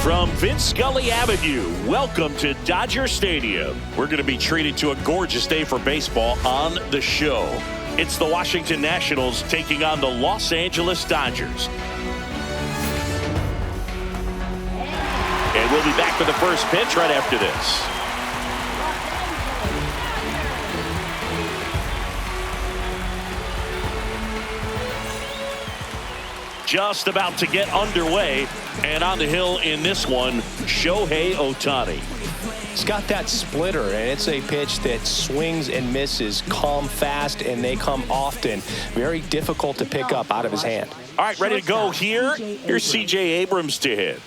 From Vince Scully Avenue, welcome to Dodger Stadium. We're going to be treated to a gorgeous day for baseball on the show. It's the Washington Nationals taking on the Los Angeles Dodgers. And we'll be back with the first pitch right after this. Just about to get underway, and on the hill in this one, Shohei Ohtani. He's got that splitter, and it's a pitch that swings and misses, come fast, and they come often. Very difficult to pick up out of his hand. All right, ready to go here. Here's C.J. Abrams to hit.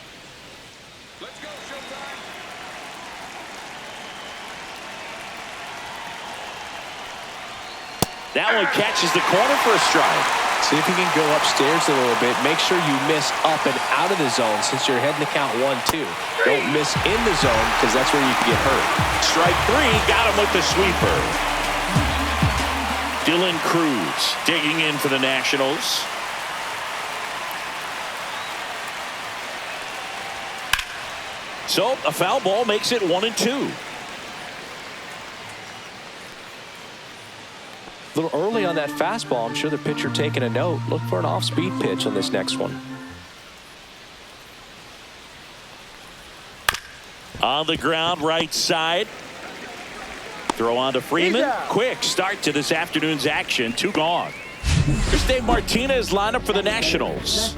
That one catches the corner for a strike. See if you can go upstairs a little bit. Make sure you miss up and out of the zone since you're heading to count 1-2. Don't miss in the zone because that's where you can get hurt. Strike three, got him with the sweeper. Dylan Cruz digging in for the Nationals. So a foul ball makes it 1-2. A little early on that fastball. I'm sure the pitcher taking a note. Look for an off-speed pitch on this next one. On the ground, right side. Throw on to Freeman. Quick start to this afternoon's action. 2 gone. Here's Dave Martinez lineup for the Nationals.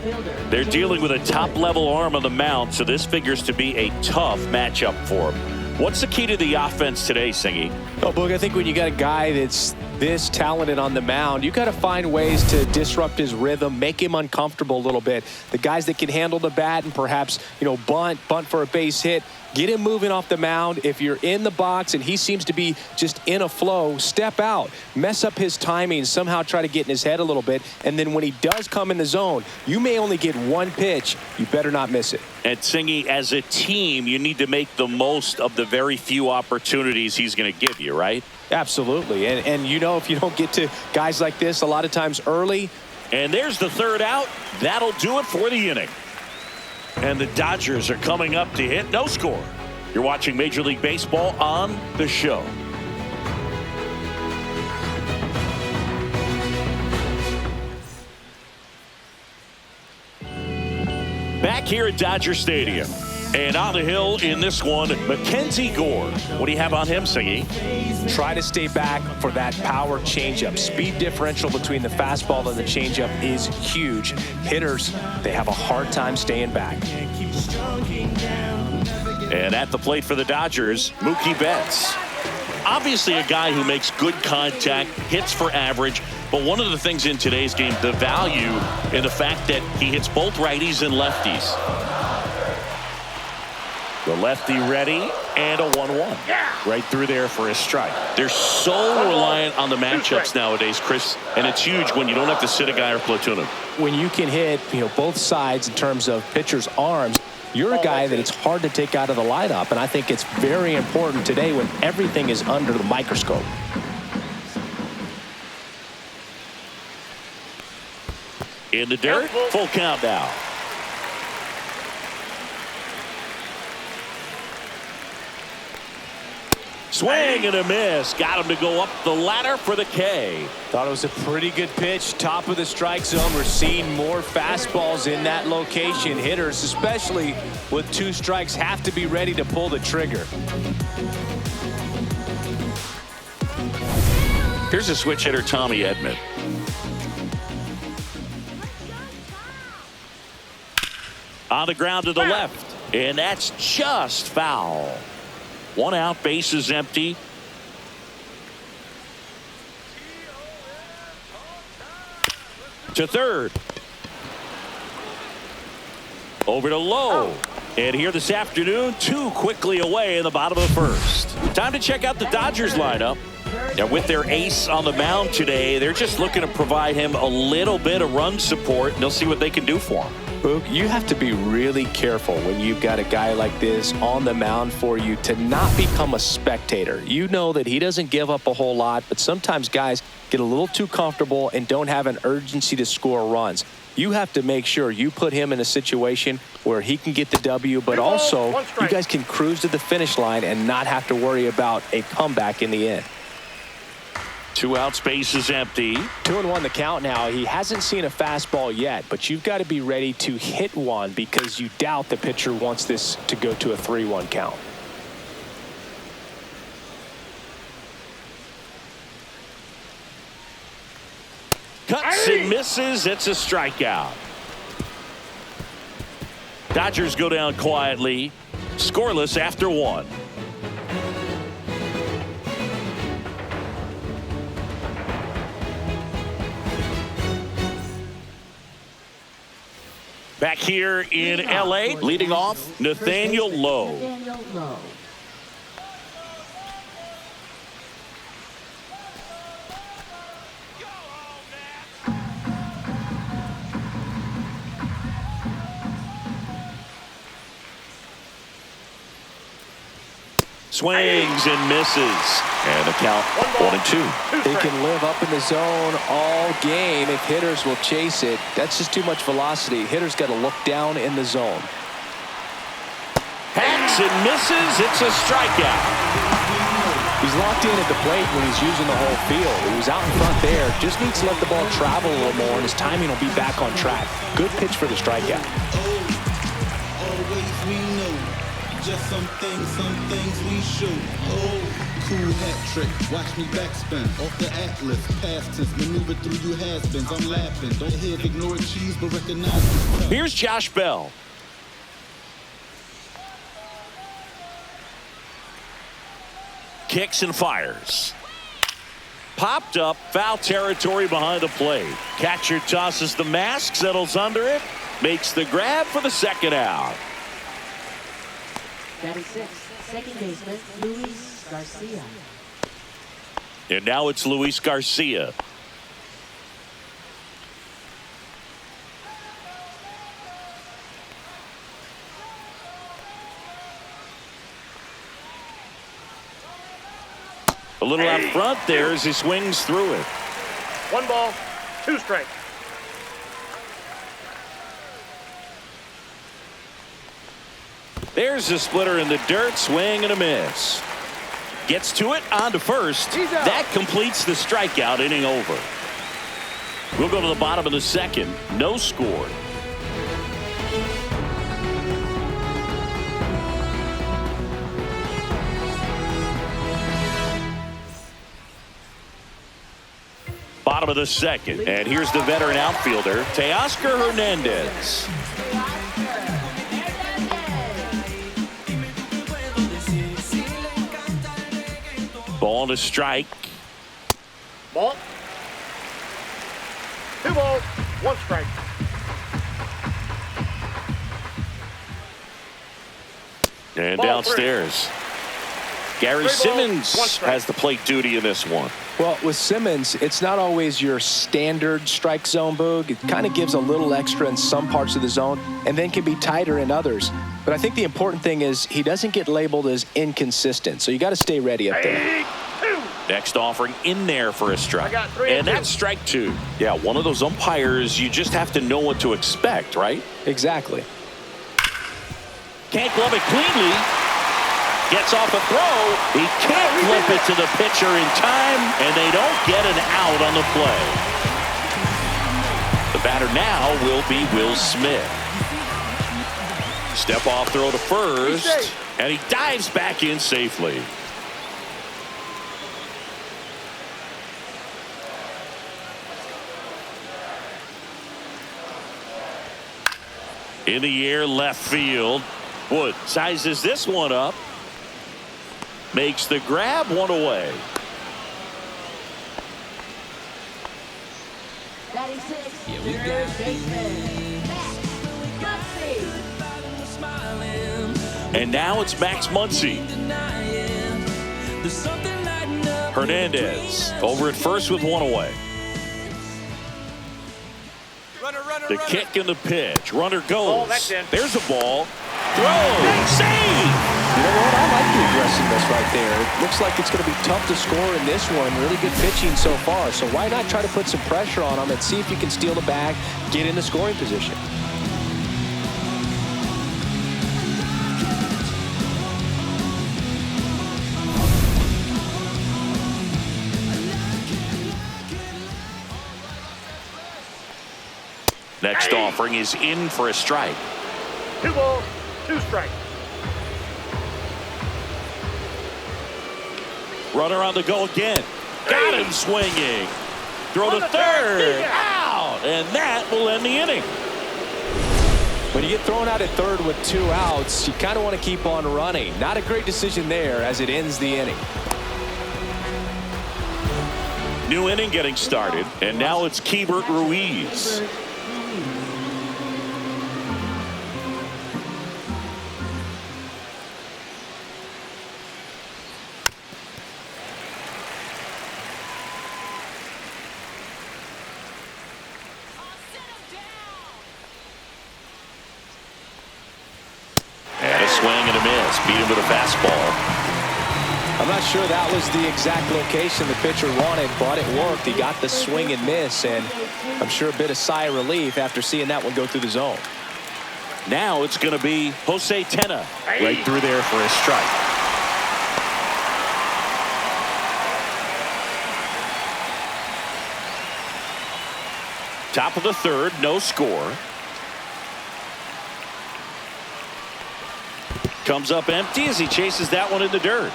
They're dealing with a top-level arm on the mound, so this figures to be a tough matchup for him. What's the key to the offense today, Singy? Oh, Boog, I think when you got a guy that's this talented on the mound, you got to find ways to disrupt his rhythm, make him uncomfortable a little bit. The guys that can handle the bat and perhaps, bunt for a base hit, get him moving off the mound. If you're in the box and he seems to be just in a flow, step out, mess up his timing, somehow try to get in his head a little bit. And then when he does come in the zone, you may only get one pitch. You better not miss it. And Singy, as a team, you need to make the most of the very few opportunities he's going to give you, right? Absolutely. And if you don't get to guys like this a lot of times early. And there's the third out. That'll do it for the inning. And the Dodgers are coming up to hit no score. You're watching Major League Baseball on the show. Back here at Dodger Stadium. And on the hill in this one, Mackenzie Gore. What do you have on him, Singy? Try to stay back for that power changeup. Speed differential between the fastball and the changeup is huge. Hitters, they have a hard time staying back. And at the plate for the Dodgers, Mookie Betts. Obviously a guy who makes good contact, hits for average. But one of the things in today's game, the value in the fact that he hits both righties and lefties. The lefty ready, and a 1-1. Right through there for a strike. They're so reliant on the matchups nowadays, Chris, and it's huge when you don't have to sit a guy or platoon him. When you can hit, both sides in terms of pitchers' arms, you're a guy that it's hard to take out of the lineup, and I think it's very important today when everything is under the microscope. In the dirt, full count now. Swing and a miss. Got him to go up the ladder for the K. Thought it was a pretty good pitch. Top of the strike zone. We're seeing more fastballs in that location. Hitters, especially with 2 strikes, have to be ready to pull the trigger. Here's a switch hitter, Tommy Edman. On the ground to the left. And that's just foul. 1 out, base is empty. To third. Over to Lowe. And here this afternoon, 2 quickly away in the bottom of the first. Time to check out the Dodgers lineup. Now with their ace on the mound today, they're just looking to provide him a little bit of run support, and they'll see what they can do for him. Boog, you have to be really careful when you've got a guy like this on the mound for you to not become a spectator. You know that he doesn't give up a whole lot, but sometimes guys get a little too comfortable and don't have an urgency to score runs. You have to make sure you put him in a situation where he can get the W, but also you guys can cruise to the finish line and not have to worry about a comeback in the end. 2 out, space is empty. 2-1 the count now. He hasn't seen a fastball yet, but you've got to be ready to hit one because you doubt the pitcher wants this to go to a 3-1 count. Cuts and misses. It's a strikeout. Dodgers go down quietly, scoreless after 1. Back here in LA, leading off, Nathaniel Lowe. Swings and misses. And the count 1-2. They can live up in the zone all game if hitters will chase it. That's just too much velocity. Hitters got to look down in the zone. Hacks and misses. It's a strikeout. He's locked in at the plate when he's using the whole field. He was out in front there. Just needs to let the ball travel a little more, and his timing will be back on track. Good pitch for the strikeout. Just some things we shoot. Oh, cool hat trick. Watch me backspin off the atlas. Past tense, maneuver through you has-beens. I'm laughing. Don't hear ignore cheese, but recognize. Here's Josh Bell. Kicks and fires. Popped up, foul territory behind the plate. Catcher tosses the mask, settles under it, makes the grab for the second out. 36, second baseman, Luis Garcia. And now it's Luis Garcia. A little out front there as he swings through it. 1 ball, 2 strikes. There's a splitter in the dirt, swing and a miss. Gets to it, on to first. That completes the strikeout, inning over. We'll go to the bottom of the second. No score. Bottom of the second, and here's the veteran outfielder, Teoscar Hernandez. Ball to strike. Ball. 2 balls, 1 strike. And Ball downstairs, Gary Simmons has the plate duty in this one. Well, with Simmons, it's not always your standard strike zone, Boog. It kind of gives a little extra in some parts of the zone and then can be tighter in others. But I think the important thing is he doesn't get labeled as inconsistent, so you got to stay ready up there. Next offering in there for a strike. And that's strike 2. Yeah, one of those umpires, you just have to know what to expect, right? Exactly. Can't glove it cleanly. Gets off a throw. He can't flip it to the pitcher in time, and they don't get an out on the play. The batter now will be Will Smith. Step off throw to first, and he dives back in safely. In the air, left field. Wood sizes this one up. Makes the grab, 1 away. 36, third baseman, Max Muncy. And now it's Max Muncy. Hernandez over at first with 1 away. The kick and the pitch. Runner goes. There's a ball. Throw. Save. You know what? I like the aggressiveness right there. It looks like it's going to be tough to score in this one. Really good pitching so far. So why not try to put some pressure on him and see if you can steal the bag, get in the scoring position. Next offering is in for a strike. 2 balls, 2 strikes. Runner on the go again. Got him swinging. Throw to third. Out. And that will end the inning. When you get thrown out at third with 2 outs, you kind of want to keep on running. Not a great decision there as it ends the inning. New inning getting started. And now it's Keibert Ruiz. Swing and a miss. Beat him with a fastball. I'm not sure that was the exact location the pitcher wanted, but it worked. He got the swing and miss, and I'm sure a bit of sigh of relief after seeing that one go through the zone. Now it's going to be Jose Tena right through there for a strike. Top of the third, no score. Comes up empty as he chases that one in the dirt.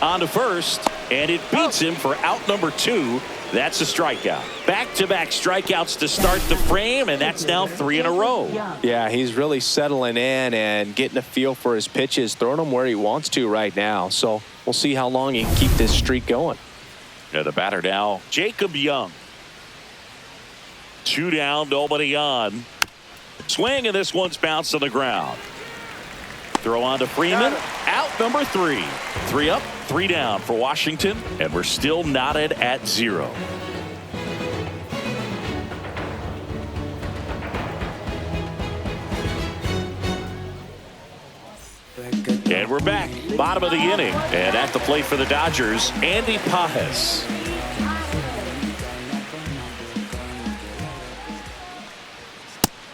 On to first, and it beats him for out number 2. That's a strikeout. Back-to-back strikeouts to start the frame, and that's now 3 in a row. Yeah, he's really settling in and getting a feel for his pitches, throwing them where he wants to right now. So we'll see how long he can keep this streak going. Yeah, the batter now, Jacob Young. 2 down, nobody on. Swing, and this one's bounced on the ground. Throw on to Freeman. Out number 3. 3 up, 3 down for Washington, and we're still knotted at 0. And we're back. Bottom of the inning. And at the plate for the Dodgers, Andy Pages.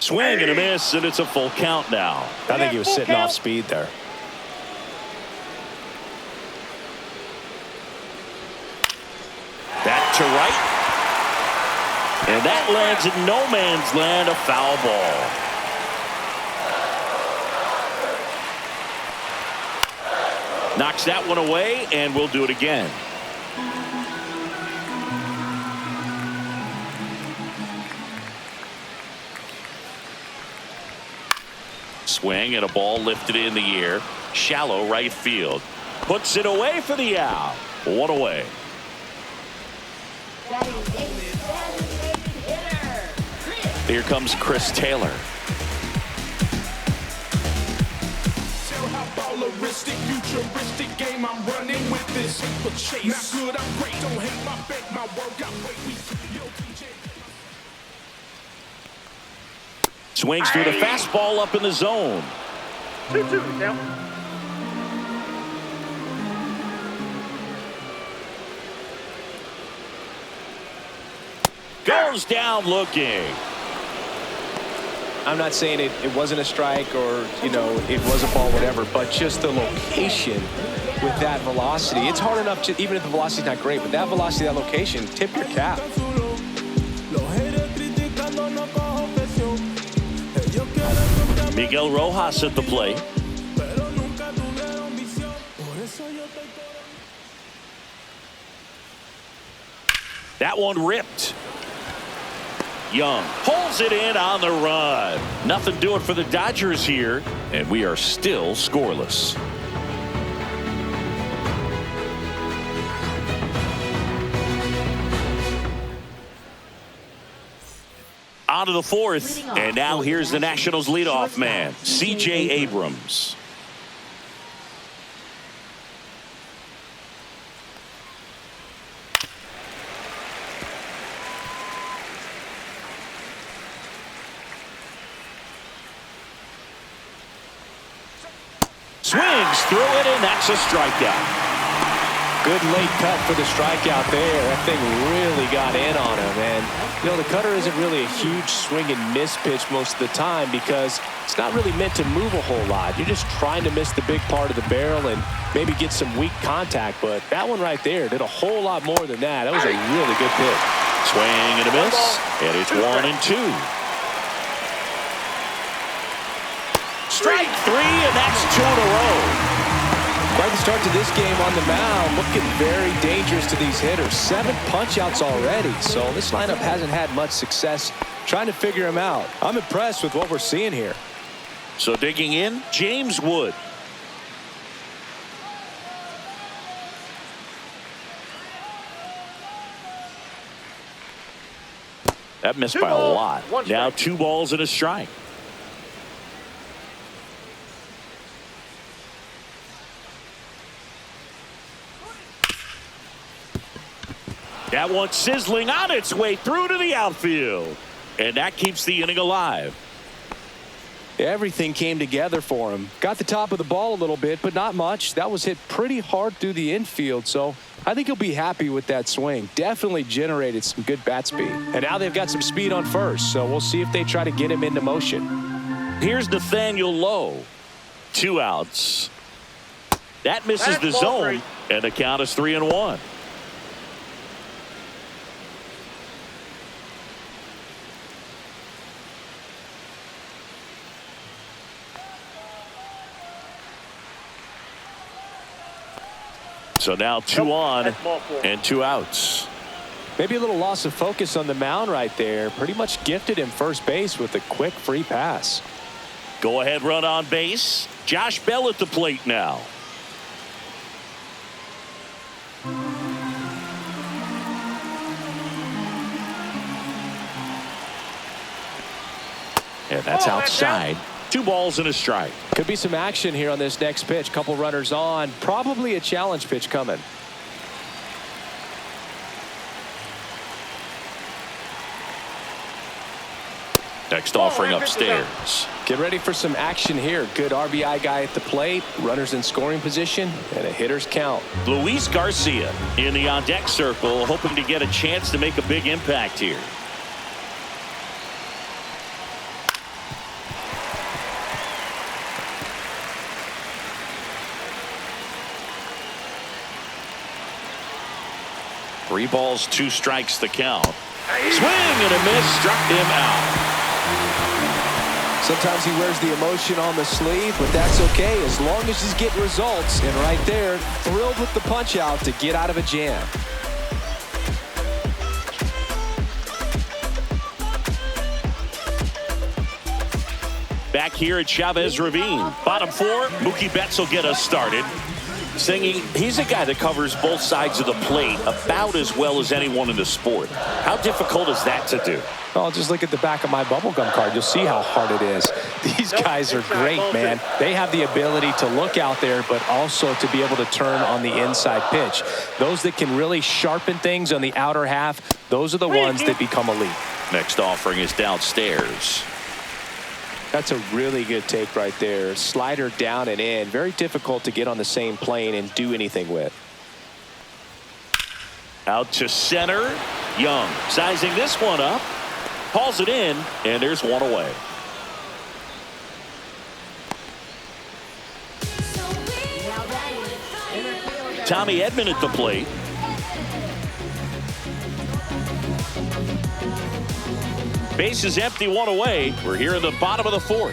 Swing and a miss, and it's a full count now. I think he was sitting off speed there. Back to right. And that lands in no man's land, a foul ball. Knocks that one away, and we'll do it again. Swing and a ball lifted in the air. Shallow right field. Puts it away for the out. 1 away. Here comes Chris Taylor. Futuristic game, I'm running with this. Not good, I'm great. Don't hate my bet, my work, I wait. Swings through the fastball up in the zone. 2-2 now. Goes down looking. I'm not saying it wasn't a strike or, you know, it was a ball, whatever, but just the location with that velocity. It's hard enough to, even if the velocity's not great, but that velocity, that location, tip your cap. Miguel Rojas at the plate. That one ripped. Young pulls it in on the run. Nothing doing for the Dodgers here, and we are still scoreless. On to the 4th, and now here's the Nationals leadoff man, C.J. Abrams. Swings through it, and that's a strikeout. Good late cut for the strikeout there. That thing really got in on him. And, you know, the cutter isn't really a huge swing and miss pitch most of the time because it's not really meant to move a whole lot. You're just trying to miss the big part of the barrel and maybe get some weak contact. But that one right there did a whole lot more than that. That was a really good pitch. Swing and a miss, and it's 1-2. Strike three, and that's 2 in a row. Quite the start to this game on the mound. Looking very dangerous to these hitters. 7 punch-outs already. So this lineup hasn't had much success trying to figure him out. I'm impressed with what we're seeing here. So digging in, James Wood. That missed by a lot. Now 2 balls and a strike. That one sizzling on its way through to the outfield. And that keeps the inning alive. Everything came together for him. Got the top of the ball a little bit, but not much. That was hit pretty hard through the infield, so I think he'll be happy with that swing. Definitely generated some good bat speed. And now they've got some speed on first, so we'll see if they try to get him into motion. Here's Nathaniel Lowe. 2 outs. That misses the zone, and the count is 3-1. So now 2 on and 2 outs. Maybe a little loss of focus on the mound right there. Pretty much gifted him first base with a quick free pass. Go ahead run on base. Josh Bell at the plate now. And that's outside. 2 balls and a strike. Could be some action here on this next pitch. Couple runners on. Probably a challenge pitch coming. Next offering upstairs. Get ready for some action here. Good RBI guy at the plate. Runners in scoring position and a hitter's count. Luis Garcia in the on-deck circle, hoping to get a chance to make a big impact here. Three balls, 2 strikes the count. Swing and a miss, struck him out. Sometimes he wears the emotion on the sleeve, but that's okay as long as he's getting results. And right there, thrilled with the punch out to get out of a jam. Back here at Chavez Ravine. Bottom 4, Mookie Betts will get us started. Singing, he's a guy that covers both sides of the plate about as well as anyone in the sport. How difficult is that to do? Oh, just look at the back of my bubblegum card. You'll see how hard it is. These guys are great, man. They have the ability to look out there, but also to be able to turn on the inside pitch. Those that can really sharpen things on the outer half, those are the ones that become elite. Next offering is downstairs. That's a really good take right there. Slider down and in. Very difficult to get on the same plane and do anything with. Out to center. Young sizing this one up. Calls it in, and there's one away. Tommy Edman at the plate. Base is empty, 1 away. We're here in the bottom of the 4th.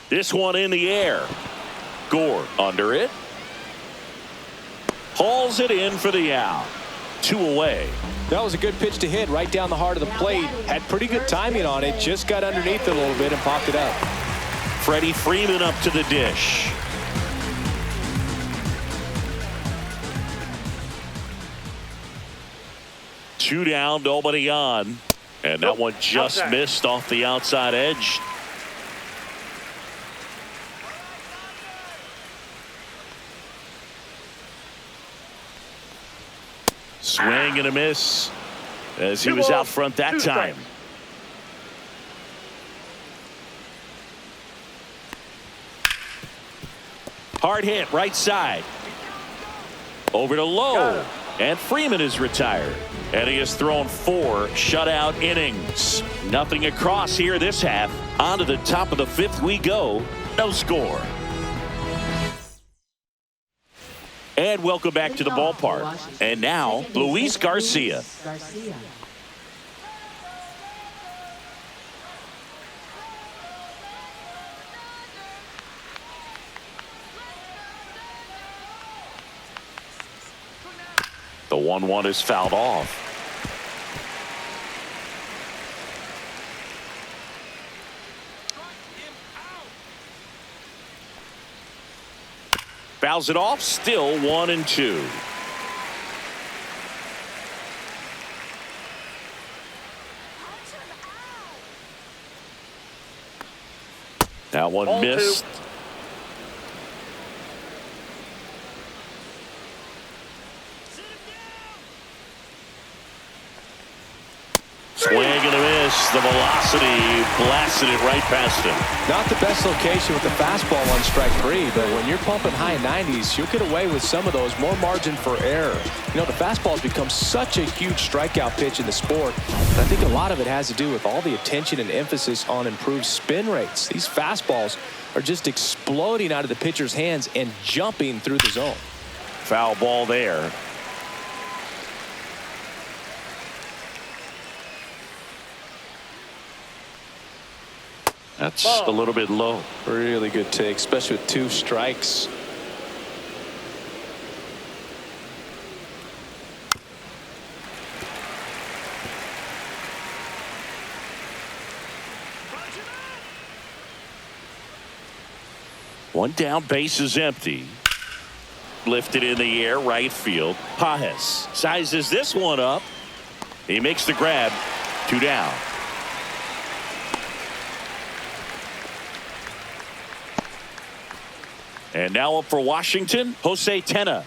This one in the air. Gore under it. Hauls it in for the out. 2 away. That was a good pitch to hit right down the heart of the plate. Had pretty good timing on it. Just got underneath it a little bit and popped it up. Freddie Freeman up to the dish. Two down, nobody on. And that one just missed off the outside edge. Swing and a miss as he was out front that time. Hard hit right side. Over to Lowe. And Freeman is retired. And he has thrown 4 shutout innings. Nothing across here this half. On to the top of the 5th we go. No score. And welcome back to the ballpark. And now, Luis Garcia. The 1-1 is fouled off. Fouls it off, still 1-2. That one Ball missed. 2. Swing and a miss. The velocity blasted it right past him. Not the best location with the fastball on strike 3, but when you're pumping high 90s, you'll get away with some of those. More margin for error. You know, the fastball has become such a huge strikeout pitch in the sport. And I think a lot of it has to do with all the attention and emphasis on improved spin rates. These fastballs are just exploding out of the pitcher's hands and jumping through the zone. Foul ball there. That's a little bit low. Really good take, especially with 2 strikes. One down, base is empty. Lifted in the air, right field. Pajes sizes this one up. He makes the grab. 2 down. And now up for Washington, Jose Tena.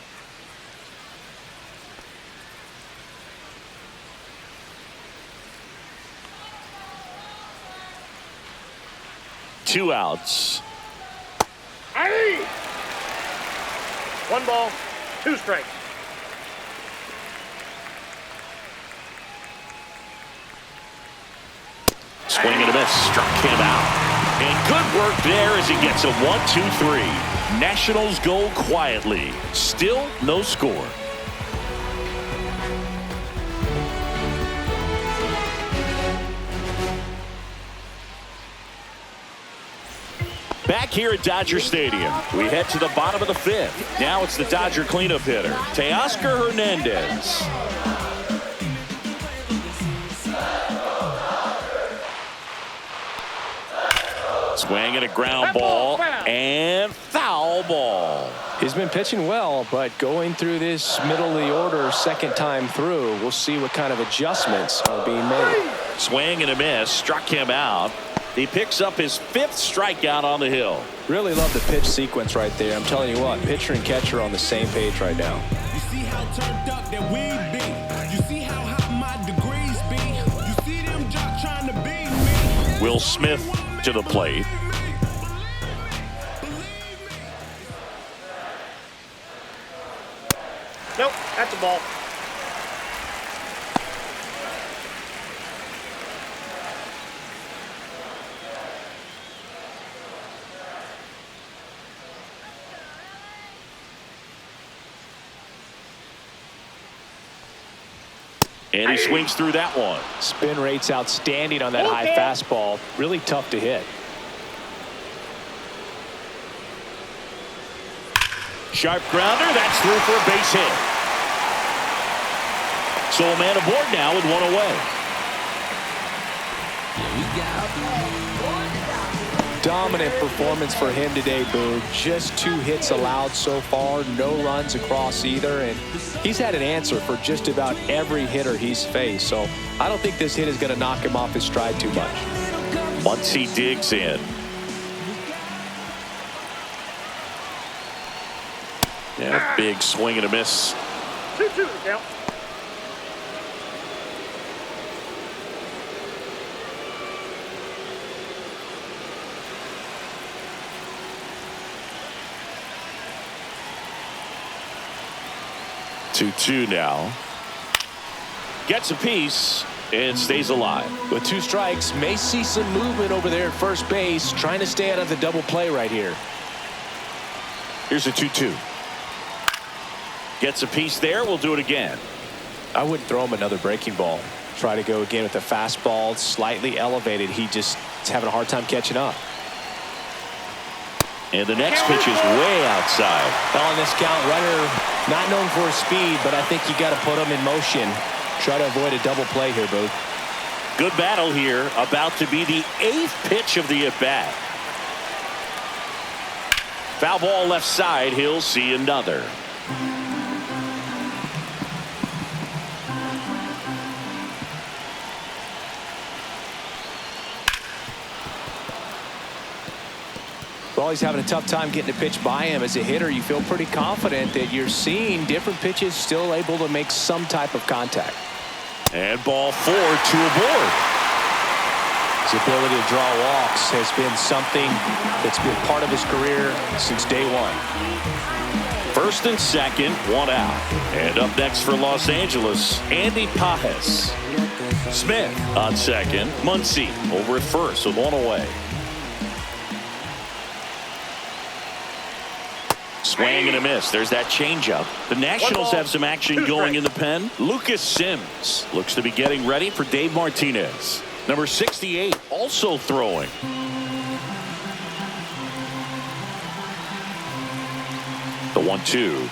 Two outs. Aye. 1 ball, 2 strikes. Swing and a miss. Struck him out. And good work there as he gets a 1-2-3. Nationals go quietly. Still no score. Back here at Dodger Stadium, we head to the bottom of the 5th. Now it's the Dodger cleanup hitter, Teoscar Hernandez. Swing and a ground ball and foul ball. He's been pitching well, but going through this middle of the order second time through, we'll see what kind of adjustments are being made. Swing and a miss, struck him out. He picks up his 5th strikeout on the hill. Really love the pitch sequence right there. I'm telling you what, pitcher and catcher are on the same page right now. You see how turned up that we be. You see how high my degrees be. You see them just trying to beat me. Will Smith to the plate. Nope, that's a ball. And he swings through that one. Spin rate's outstanding on that high fastball. Really tough to hit. Sharp grounder, that's through for a base hit. So a man aboard now with 1 away. Dominant performance for him today, Boo. Just 2 hits allowed so far, no runs across either, and he's had an answer for just about every hitter he's faced. So I don't think this hit is going to knock him off his stride too much. Once he digs in. Yeah, big swing and a miss. 2-2 the count. 2-2 now. Gets a piece and stays alive. With 2 strikes, may see some movement over there at first base, trying to stay out of the double play right here. Here's a 2-2. Gets a piece there. We'll do it again. I wouldn't throw him another breaking ball. Try to go again with the fastball, slightly elevated. He just is having a hard time catching up. And the next pitch is way outside. On this count, runner not known for his speed, but I think you got to put him in motion. Try to avoid a double play here, Booth. Good battle here. About to be the 8th pitch of the at-bat. Foul ball left side. He'll see another. Well, he's having a tough time getting a pitch by him. As a hitter, you feel pretty confident that you're seeing different pitches still able to make some type of contact. And ball 4, 2 aboard. His ability to draw walks has been something that's been part of his career since day one. First and second, 1 out. And up next for Los Angeles, Andy Pajes. Smith on second. Muncy over at first with 1 away. Swing and a miss. There's that changeup. The Nationals have some action going in the pen. Lucas Sims looks to be getting ready for Dave Martinez. Number 68 also throwing. The 1-2.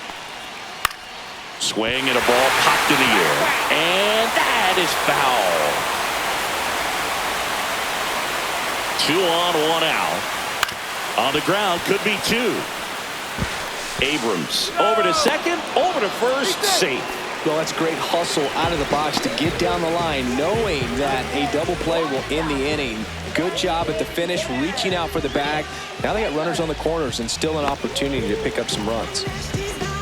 Swing and a ball popped in the air. And that is foul. 2 on, 1 out. On the ground, could be 2. Abrams over to second, over to first, safe. Well, that's great hustle out of the box to get down the line, knowing that a double play will end the inning. Good job at the finish, reaching out for the bag. Now they got runners on the corners and still an opportunity to pick up some runs.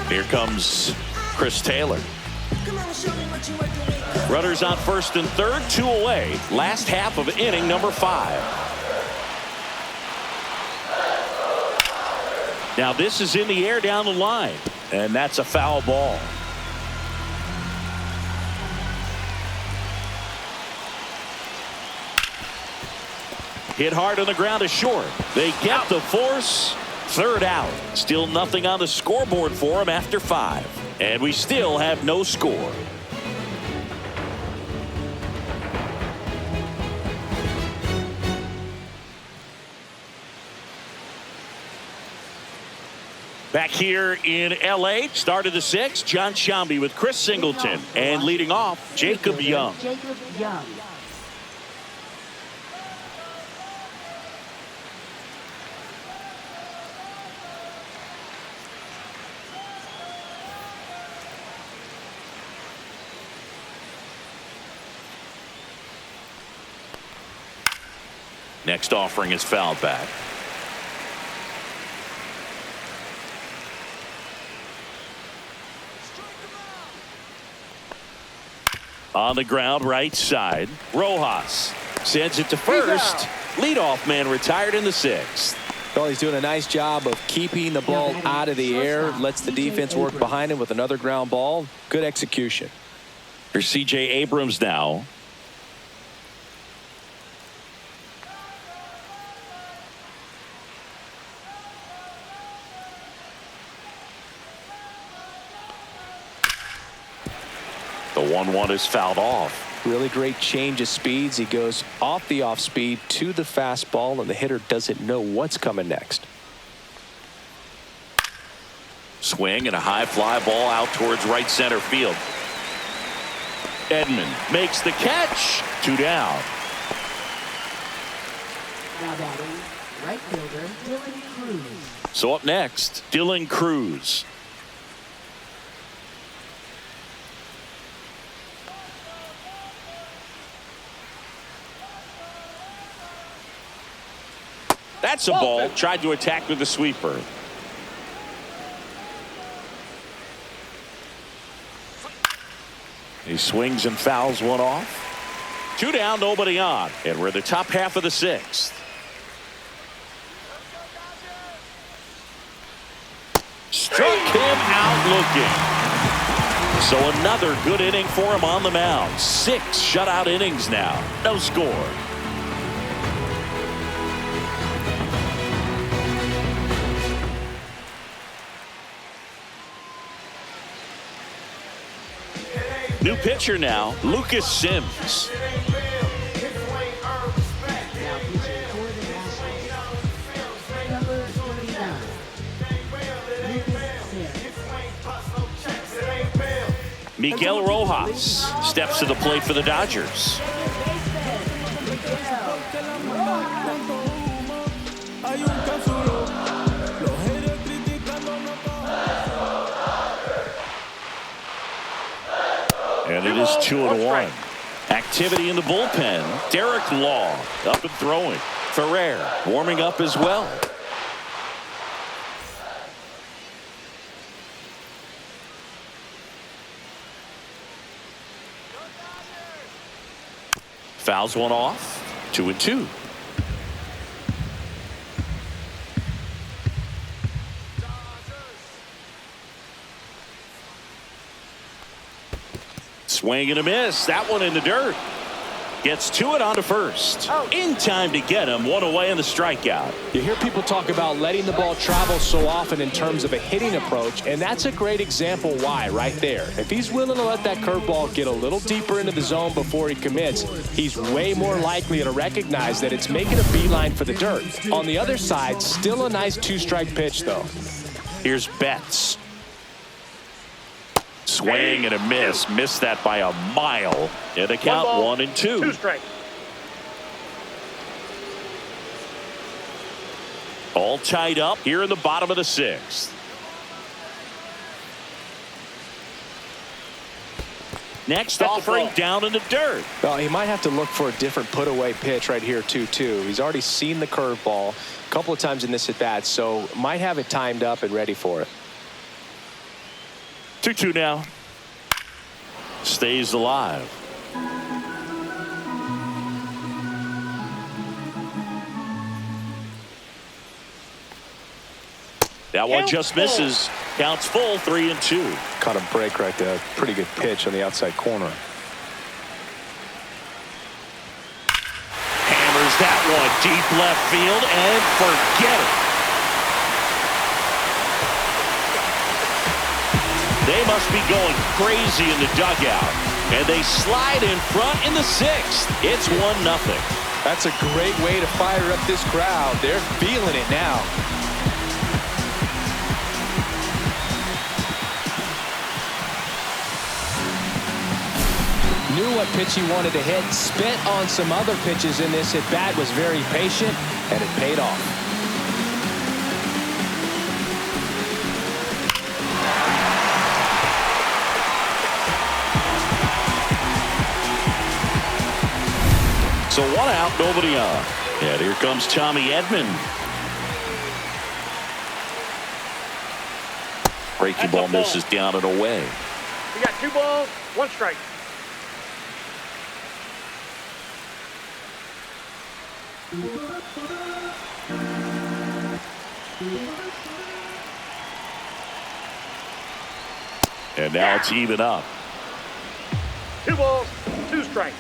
Here comes Chris Taylor. Runners on first and third, 2 away. Last half of inning number 5. Now this is in the air down the line, and that's a foul ball. Hit hard on the ground to short. They get the force. 3rd out. Still nothing on the scoreboard for him after 5. And we still have no score. Back here in L.A., start of the 6th, John Sciambi with Chris Singleton. And leading off, Jacob Young. Jacob Young. Next offering is fouled back. On the ground, right side. Rojas sends it to first. Leadoff man retired in the 6th. Well, he's doing a nice job of keeping the ball out of the air. Lets the defense work behind him with another ground ball. Good execution. Here's C.J. Abrams now. The 1-1 is fouled off. Really great change of speeds. He goes off the off speed to the fastball, and the hitter doesn't know what's coming next. Swing and a high fly ball out towards right center field. Edman makes the catch. 2 down. Now batting, right fielder Dylan Cruz. So up next, Dylan Cruz. That's a ball. Tried to attack with the sweeper. He swings and fouls one off. 2 down, nobody on. And we're in the top half of the 6th. Struck him out looking. So another good inning for him on the mound. 6 shutout innings now. No score. New pitcher now, Lucas Sims. Miguel Rojas steps to the plate for the Dodgers. And it is 2-1. Activity in the bullpen. Derek Law up and throwing. Ferrer warming up as well. Fouls one off. 2-2. Swing and a miss. That one in the dirt. Gets to it onto first. In time to get him. One away in the strikeout. You hear people talk about letting the ball travel so often in terms of a hitting approach, and that's a great example why right there. If he's willing to let that curveball get a little deeper into the zone before he commits, he's way more likely to recognize that it's making a beeline for the dirt. On the other side, still a nice 2-strike pitch, though. Here's Betts. Swing and a miss. Missed that by a mile. And a count 1-2. 2 strikes. All tied up here in the bottom of the 6th. Next offering down in the dirt. Well, he might have to look for a different put-away pitch right here, 2-2. He's already seen the curveball a couple of times in this at-bat, so might have it timed up and ready for it. 2-2 now. Stays alive. That one just misses. Counts full. 3-2. Caught a break right there. Pretty good pitch on the outside corner. Hammers that one deep left field and forget it. They must be going crazy in the dugout. And they slide in front in the 6th. It's 1-0. That's a great way to fire up this crowd. They're feeling it now. Knew what pitch he wanted to hit. Spent on some other pitches in this at bat. Was very patient, and it paid off. So 1 out, nobody on. And here comes Tommy Edman. Breaking ball misses down and away. We got 2 balls, 1 strike. And now it's even up. 2 balls, 2 strikes.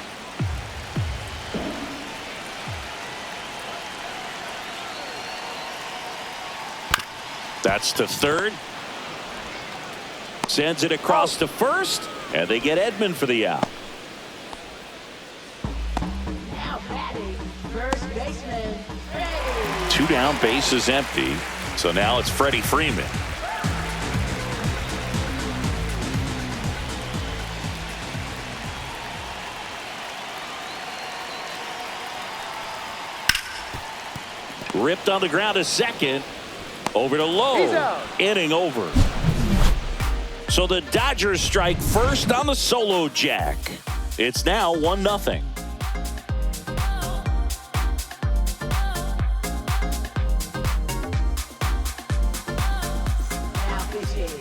That's to third. Sends it across to first. And they get Edman for the out. Now batting, first baseman, Freddie. 2 down, bases empty. So now it's Freddie Freeman. Ripped on the ground to second. Over to Lowe. Inning over. So the Dodgers strike first on the solo jack. It's now 1-0.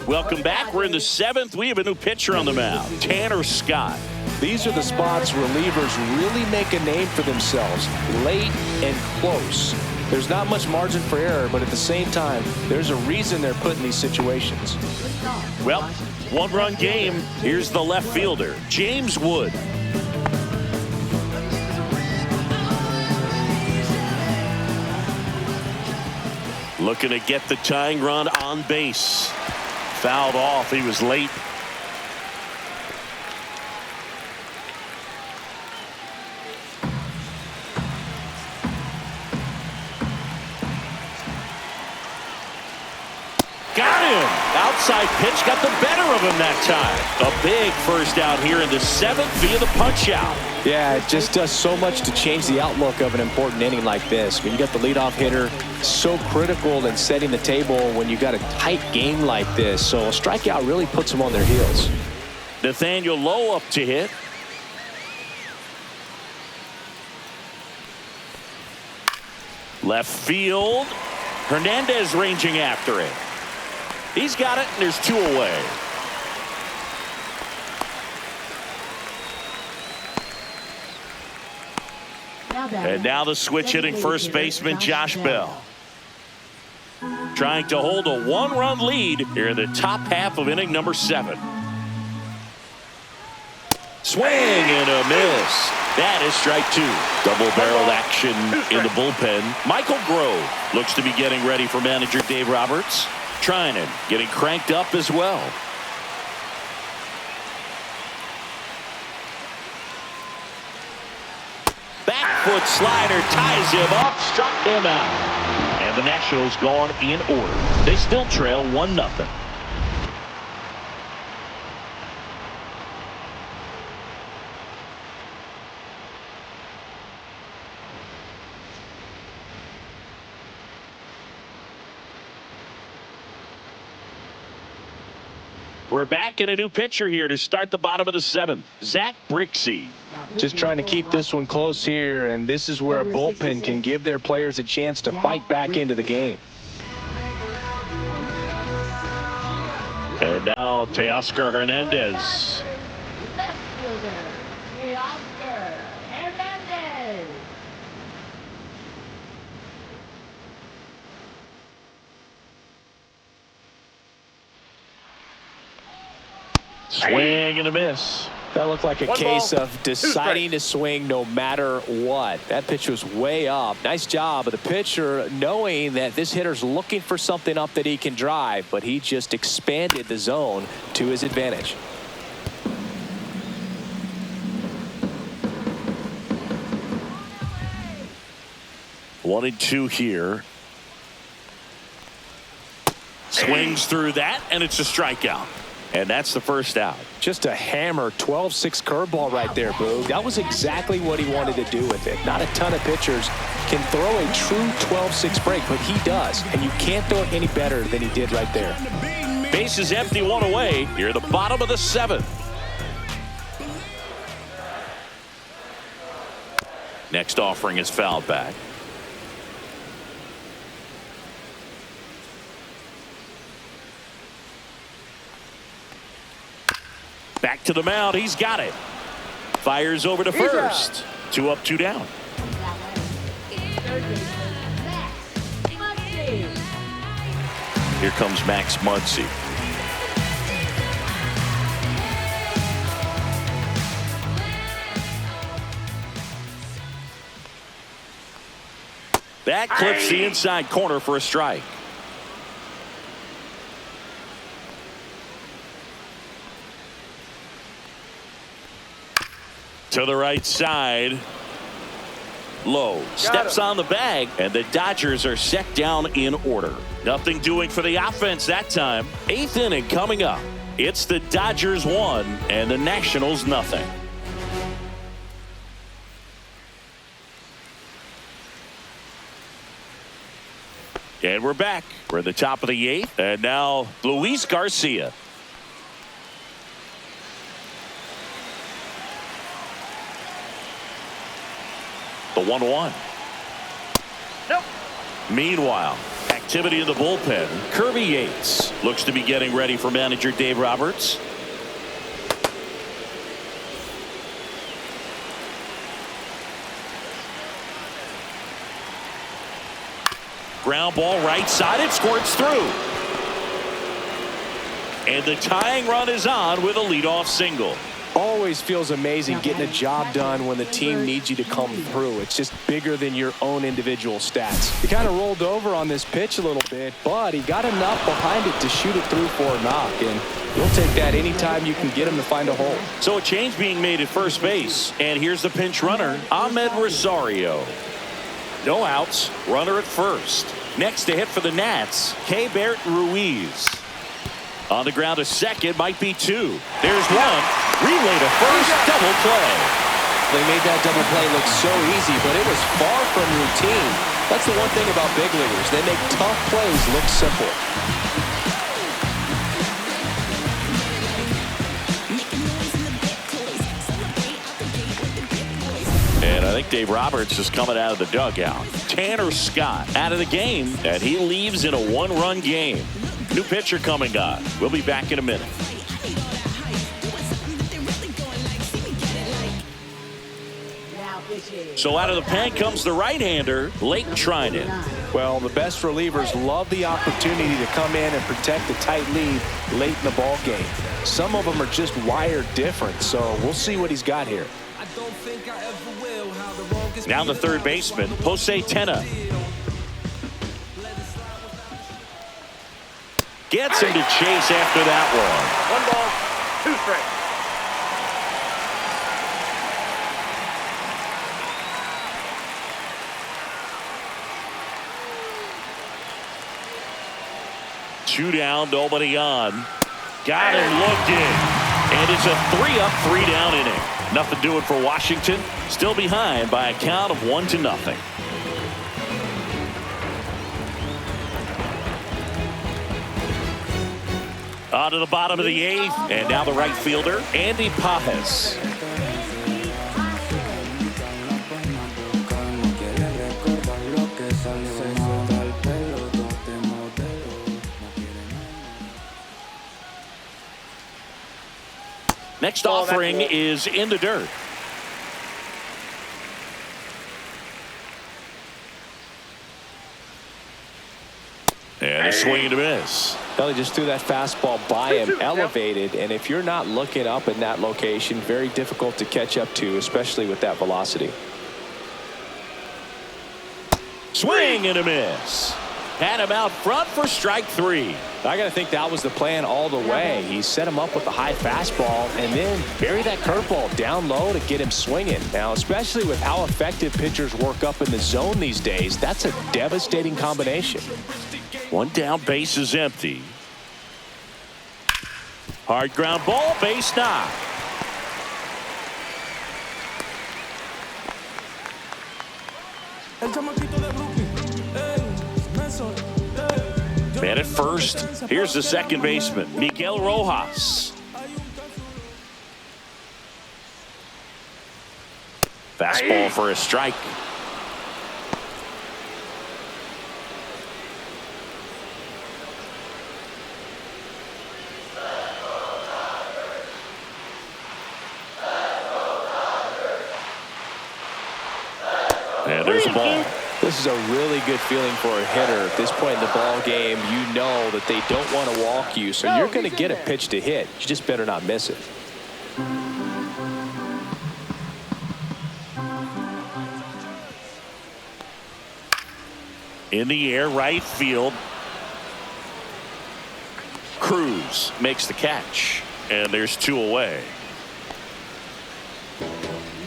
Welcome back. We're in the 7th. We have a new pitcher on the mound, Tanner Scott. These are the spots relievers really make a name for themselves, late and close. There's not much margin for error, but at the same time, there's a reason they're put in these situations. Well, One-run game. Here's the left fielder, James Wood. Looking to get the tying run on base. Fouled off. He was late. Got him. Outside pitch got the better of him that time. A big first out here in the 7th via the punch out. Yeah, it just does so much to change the outlook of an important inning like this. When you got the leadoff hitter, so critical in setting the table when you got a tight game like this. So a strikeout really puts them on their heels. Nathaniel Lowe up to hit. Left field. Hernandez ranging after it. He's got it, and there's 2 away. And now the switch hitting first baseman Josh Bell. Trying to hold a 1-run lead here in the top half of inning number 7. Swing and a miss. That is strike 2. Double-barreled action in the bullpen. Michael Grove looks to be getting ready for manager Dave Roberts. Trinan getting cranked up as well. Back foot slider ties him up, struck him out. And the Nationals gone in order. They still trail 1-0. We're back in a new pitcher here to start the bottom of the 7th. Zach Brixey. Just trying to keep this one close here, and this is where a bullpen can give their players a chance to fight back into the game. And now Teoscar Hernandez. Left fielder, Teoscar Hernandez. Swing and a miss. That looked like a One case ball, of 2 deciding to strikes. swing no matter what. That pitch was way up. Nice job of the pitcher knowing that this hitter's looking for something up that he can drive, but he just expanded the zone to his advantage. One and 2 here. Swings through that, and it's a strikeout. And that's the first out. Just a hammer 12-6 curveball right there, Boog. That was exactly what he wanted to do with it. Not a ton of pitchers can throw a true 12-6 break, but he does. And you can't throw it any better than he did right there. Base is empty, 1 away. Here at the bottom of the 7th. Next offering is fouled back. Back to the mound. He's got it. Fires over to first. 2 up, 2 down. Third baseman, Max Muncy. Here comes Max Muncy. That clips the inside corner for a strike. To the right side. Low steps on the bag, and the Dodgers are set down in order. Nothing doing for the offense that time. 8th inning coming up. It's the Dodgers 1 and the Nationals nothing. And we're back. We're at the top of the 8th, and now Luis Garcia. The 1-1. Nope. Meanwhile, activity in the bullpen. Kirby Yates looks to be getting ready for manager Dave Roberts. Ground ball right side. It squirts through. And the tying run is on with a leadoff single. Always feels amazing getting a job done when the team needs you to come through. It's just bigger than your own individual stats. He kind of rolled over on this pitch a little bit, but he got enough behind it to shoot it through for a knock, and you'll take that anytime you can get him to find a hole. So a change being made at first base, and here's the pinch runner, Ahmed Rosario. No outs, runner at first. Next to hit for the Nats, Keibert Ruiz. On the ground to second, might be two. There's one. Relay to first, double play. They made that double play look so easy, but it was far from routine. That's the one thing about big leaguers. They make tough plays look simple. And I think Dave Roberts is coming out of the dugout. Tanner Scott out of the game, and he leaves in a one-run game. New pitcher coming on. We'll be back in a minute. So out of the pen comes the right-hander, Lake Trinan. Well, the best relievers love the opportunity to come in and protect a tight lead late in the ball game. Some of them are just wired different, so we'll see what he's got here. Now the third baseman, Jose Tena. Gets him to chase after that one. 1 ball, 2 strikes. Two down, nobody on. Got him looking. And it's a 3-up, 3-down inning. Nothing doing for Washington. Still behind by a count of 1-0. On to the bottom of the 8th, and now the right fielder, Andy Pajes. Next offering is in the dirt. And a swing and a miss. Well, he just threw that fastball by him, elevated, and if you're not looking up in that location, very difficult to catch up to, especially with that velocity. Swing and a miss. Had him out front for strike 3. I got to think that was the plan all the way. He set him up with a high fastball and then bury that curveball down low to get him swinging. Now, especially with how effective pitchers work up in the zone these days, that's a devastating combination. One down, base is empty. Hard ground ball, base knock. Man at first. Here's the second baseman, Miguel Rojas. Fastball for a strike. And there's a ball. This is a really good feeling for a hitter at this point in the ball game. You know that they don't want to walk you, so you're going to get a pitch to hit. You just better not miss it. In the air, right field. Cruz makes the catch, and there's 2 away.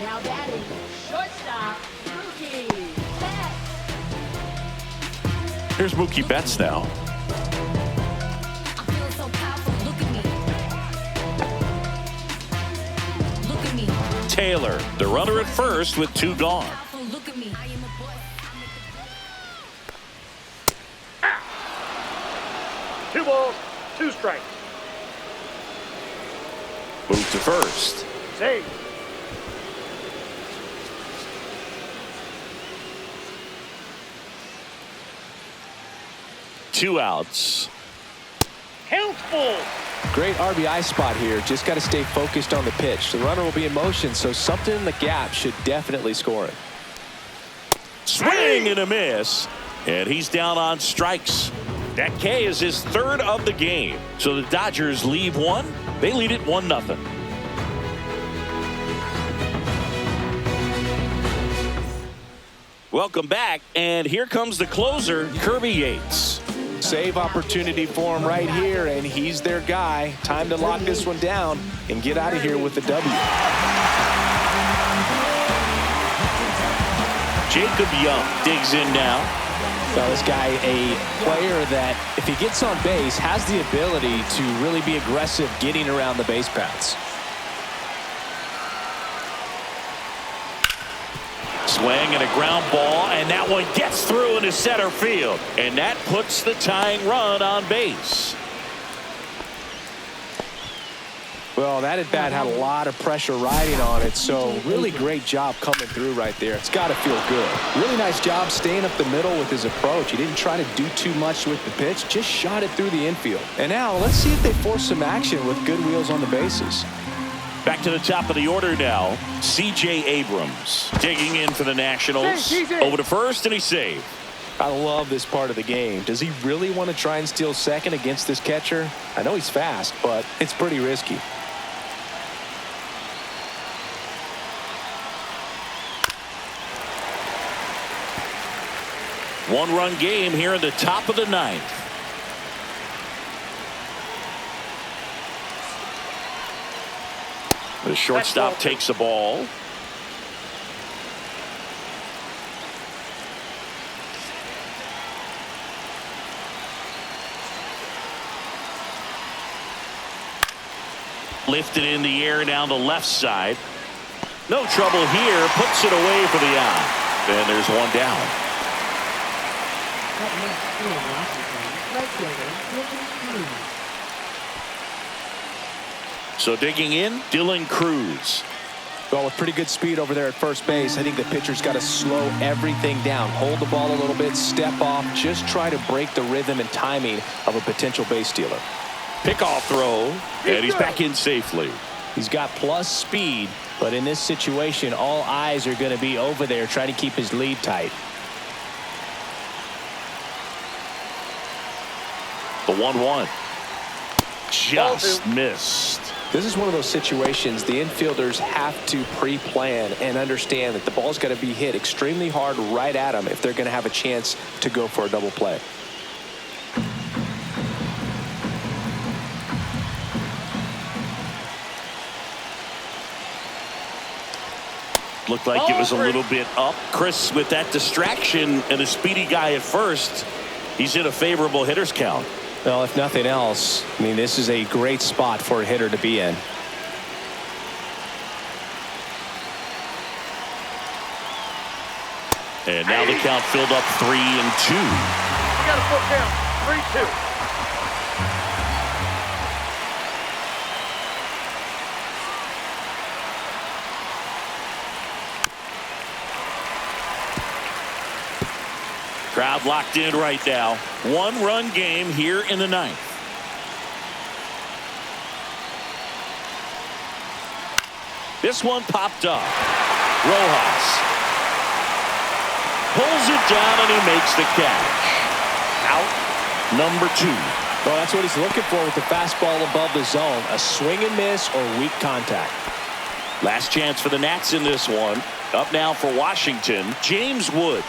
Now batting, shortstop, Mookie Betts. Here's Mookie Betts now. Taylor, the runner at first with 2 gone. 2 balls, 2 strikes. Move to first. Save. Two outs. Count full. Great RBI spot here. Just got to stay focused on the pitch. The runner will be in motion, so something in the gap should definitely score it. Swing and a miss. And he's down on strikes. That K is his third of the game. So the Dodgers leave one. They lead it 1-0. Welcome back, and here comes the closer, Kirby Yates. Save opportunity for him right here, and he's their guy. Time to lock this one down and get out of here with the W. Jacob Young digs in now. Well, this guy, a player that, if he gets on base, has the ability to really be aggressive getting around the base paths. Swing and a ground ball, and that one gets through into center field. And that puts the tying run on base. Well, that at bat had a lot of pressure riding on it, so really great job coming through right there. It's got to feel good. Really nice job staying up the middle with his approach. He didn't try to do too much with the pitch, just shot it through the infield. And now let's see if they force some action with good wheels on the bases. Back to the top of the order now. C.J. Abrams digging in for the Nationals. Over to first, and he's saved. I love this part of the game. Does he really want to try and steal second against this catcher? I know he's fast, but it's pretty risky. One-run game here in the top of the ninth. The shortstop takes the ball. Lifted in the air down the left side. No trouble here. Puts it away for the out. And there's one down. Up next for Washington, right fielder, Dylan Cruz. So digging in, Dylan Cruz. Well, with pretty good speed over there at first base, I think the pitcher's got to slow everything down. Hold the ball a little bit, step off, just try to break the rhythm and timing of a potential base stealer. Pickoff throw, and he's back in safely. He's got plus speed, but in this situation, all eyes are going to be over there trying to keep his lead tight. The 1-1. Just missed. This is one of those situations the infielders have to pre-plan and understand that the ball's got to be hit extremely hard right at them if they're going to have a chance to go for a double play. Looked like it was a little bit up. Chris, with that distraction and a speedy guy at first, he's in a favorable hitter's count. Well, if nothing else, I mean, this is a great spot for a hitter to be in. And now the count filled up 3-2. You got a full count. 3-2. Crowd locked in right now. One-run game here in the ninth. This one popped up. Rojas pulls it down and he makes the catch. Out number 2. Well, that's what he's looking for with the fastball above the zone. A swing and miss or weak contact. Last chance for the Nats in this one. Up now for Washington, James Wood.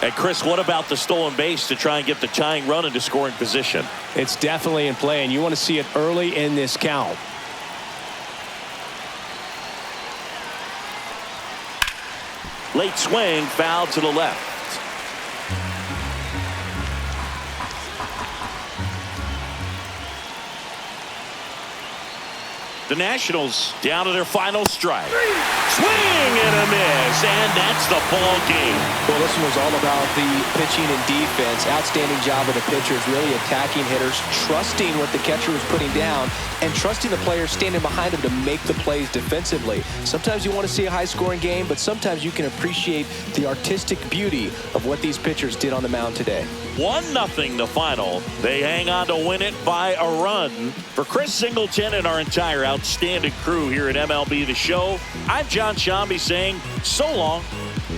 And Chris, what about the stolen base to try and get the tying run into scoring position? It's definitely in play, and you want to see it early in this count. Late swing, foul to the left. The Nationals down to their final strike. Swing and a miss, and that's the ball game. Well, this one was all about the pitching and defense. Outstanding job of the pitchers, really attacking hitters, trusting what the catcher was putting down, and trusting the players standing behind him to make the plays defensively. Sometimes you want to see a high-scoring game, but sometimes you can appreciate the artistic beauty of what these pitchers did on the mound today. 1-0 the final. They hang on to win it by a run. For Chris Singleton and our entire outstanding crew here at MLB The Show, I'm John Shambi saying so long.